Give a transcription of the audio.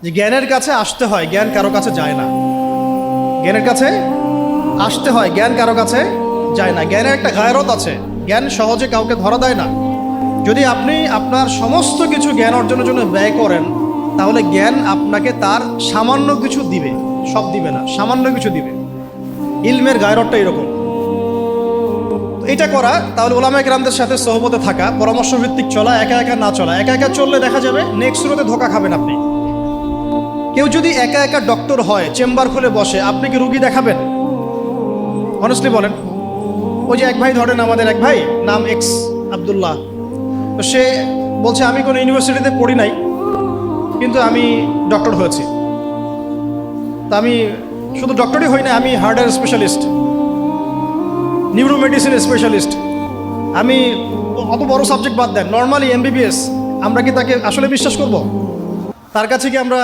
যে জ্ঞানের কাছে আসতে হয়, জ্ঞান কারো কাছে যায় না। জ্ঞানের কাছে আসতে হয়, জ্ঞান কারো কাছে যায় না। জ্ঞানের একটা গায়রত আছে, জ্ঞান সহজে কাউকে ধরা দেয় না। যদি আপনি আপনার সমস্ত কিছু জ্ঞান অর্জনের জন্য ব্যয় করেন, তাহলে জ্ঞান আপনাকে তার সামান্য কিছু দিবে, সব দিবে না, সামান্য কিছু দিবে। ইলমের গায়রতটা এরকম। এটা করা, তাহলে ওলামা কেরামদের সাথে সহবতে থাকা, পরামর্শ ভিত্তিক চলা, একা একা না চলা। একা একা চললে দেখা যাবে নেক্সট শুরুতে ধোকা খাবেন আপনি। কেউ যদি একা একা ডক্টর হয়, চেম্বার খুলে বসে, আপনি কি রুগী দেখাবেন? অনেস্টলি বলেন। ওই যে এক ভাই, ধরেন আমাদের এক ভাই, নাম এক্স আব্দুল্লাহ, তো সে বলছে আমি কোনো ইউনিভার্সিটিতে পড়ি নাই, কিন্তু আমি ডক্টর হয়েছি। তা আমি শুধু ডক্টরই হই না, আমি হার্টের স্পেশালিস্ট, নিউরো মেডিসিন স্পেশালিস্ট। আমি অত বড় সাবজেক্ট বাদ দেন, নর্মালি এমবিবিএস। আমরা কি তাকে আসলে বিশ্বাস করব? তার কাছে কি আমরা